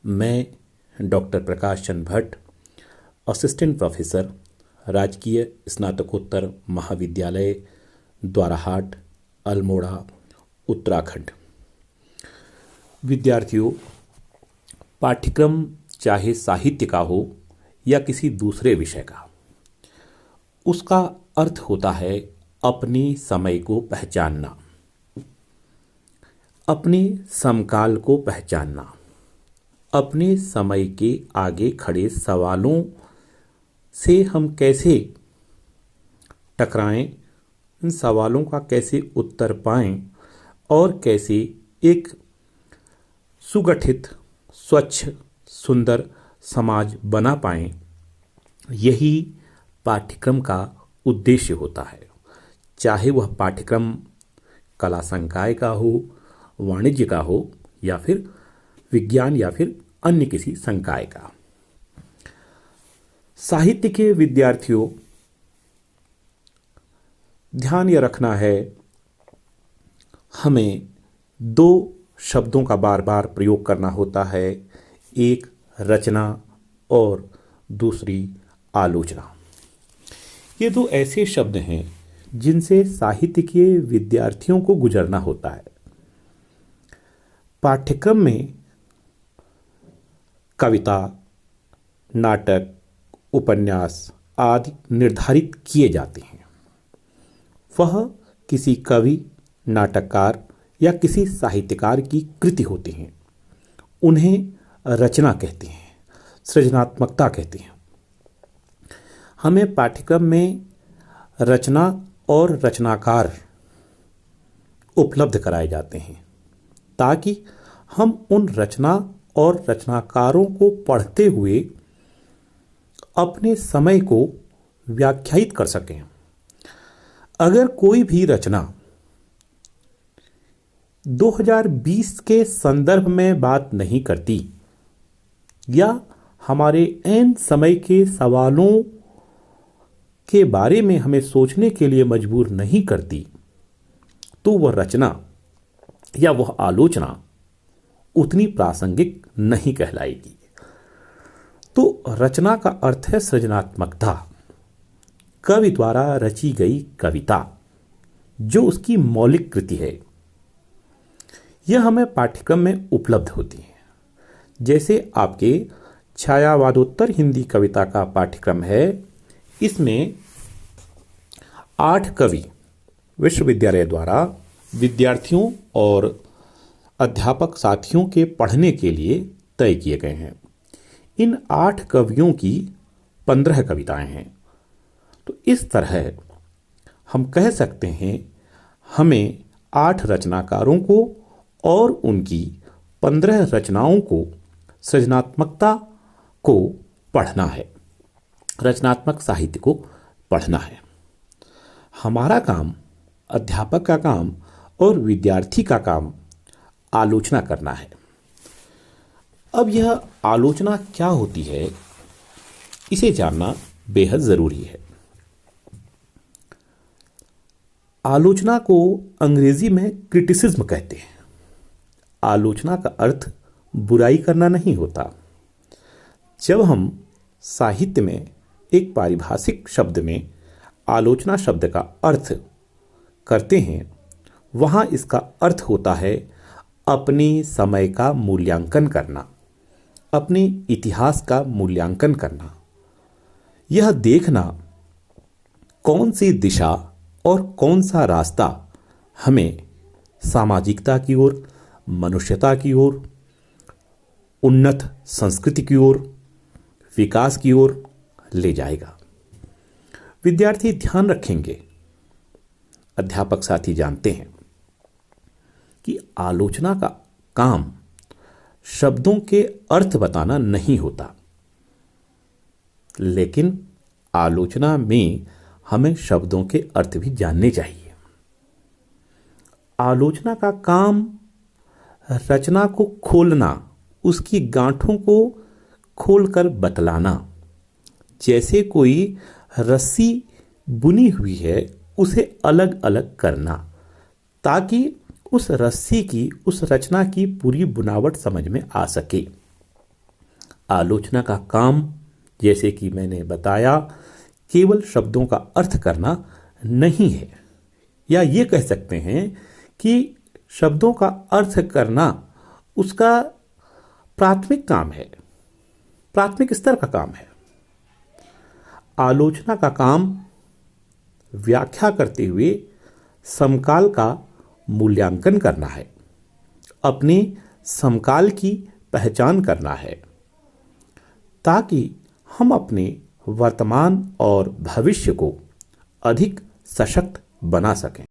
मैं doctor Prakash Chandra Bhatt, assistant professor, राजकीय स्नातकोत्तर महाविद्यालय द्वाराहाट, अल्मोड़ा, उत्तराखंड। विद्यार्थियों, पाठ्यक्रम चाहे साहित्य का हो या किसी दूसरे विषय का, उसका अर्थ होता है अपने समय को पहचानना, अपने समकाल को पहचानना, अपने समय के आगे खड़े सवालों से हम कैसे टकराएं, इन सवालों का कैसे उत्तर पाएं और कैसे एक सुगठित, स्वच्छ, सुंदर समाज बना पाएं, यही पाठ्यक्रम का उद्देश्य होता है। चाहे वह पाठ्यक्रम कला संकाय का हो, वाणिज्य का हो या फिर विज्ञान या फिर अन्य किसी संकाय का। साहित्य के विद्यार्थियों, ध्यान यह रखना है, हमें दो शब्दों का बार बार प्रयोग करना होता है, एक रचना और दूसरी आलोचना। ये दो ऐसे शब्द हैं जिनसे साहित्य के विद्यार्थियों को गुजरना होता है। पाठ्यक्रम में कविता, नाटक, उपन्यास आदि निर्धारित किए जाते हैं। वह किसी कवि, नाटककार या किसी साहित्यकार की कृति होती हैं। उन्हें रचना कहते हैं, सृजनात्मकता कहते हैं। हमें पाठ्यक्रम में रचना और रचनाकार उपलब्ध कराए जाते हैं ताकि हम उन रचना और रचनाकारों को पढ़ते हुए अपने समय को व्याख्यायित कर सकें। अगर कोई भी रचना 2020 के संदर्भ में बात नहीं करती या हमारे ऐन समय के सवालों के बारे में हमें सोचने के लिए मजबूर नहीं करती, तो वह रचना या वह आलोचना उतनी प्रासंगिक नहीं कहलाएगी। तो रचना का अर्थ है सृजनात्मकता, कवि द्वारा रची गई कविता जो उसकी मौलिक कृति है। यह हमें पाठ्यक्रम में उपलब्ध होती है। जैसे आपके छायावादोत्तर हिंदी कविता का पाठ्यक्रम है, इसमें 8 कवि विश्वविद्यालय द्वारा विद्यार्थियों और अध्यापक साथियों के पढ़ने के लिए तय किए गए हैं। इन 8 कवियों की 15 कविताएं हैं। तो इस तरह हम कह सकते हैं हमें 8 रचनाकारों को और उनकी 15 रचनाओं को, सृजनात्मकता को पढ़ना है, रचनात्मक साहित्य को पढ़ना है। हमारा काम, अध्यापक का काम और विद्यार्थी का काम आलोचना करना है। अब यह आलोचना क्या होती है, इसे जानना बेहद जरूरी है। आलोचना को अंग्रेजी में क्रिटिसिज्म कहते हैं। आलोचना का अर्थ बुराई करना नहीं होता। जब हम साहित्य में एक पारिभाषिक शब्द में आलोचना शब्द का अर्थ करते हैं, वहाँ इसका अर्थ होता है अपने समय का मूल्यांकन करना, अपने इतिहास का मूल्यांकन करना, यह देखना कौन सी दिशा और कौन सा रास्ता हमें सामाजिकता की ओर, मनुष्यता की ओर, उन्नत संस्कृति की ओर, विकास की ओर ले जाएगा। विद्यार्थी ध्यान रखेंगे, अध्यापक साथी जानते हैं कि आलोचना का काम शब्दों के अर्थ बताना नहीं होता, लेकिन आलोचना में हमें शब्दों के अर्थ भी जानने चाहिए। आलोचना का काम रचना को खोलना, उसकी गांठों को खोलकर बतलाना। जैसे कोई रस्सी बुनी हुई है, उसे अलग अलग करना ताकि उस रस्सी की, उस रचना की पूरी बुनावट समझ में आ सके। आलोचना का काम, जैसे कि मैंने बताया, केवल शब्दों का अर्थ करना नहीं है, या ये कह सकते हैं कि शब्दों का अर्थ करना उसका प्राथमिक काम है, प्राथमिक स्तर का काम है। आलोचना का काम व्याख्या करते हुए समकाल का मूल्यांकन करना है, अपने समकाल की पहचान करना है, ताकि हम अपने वर्तमान और भविष्य को अधिक सशक्त बना सकें।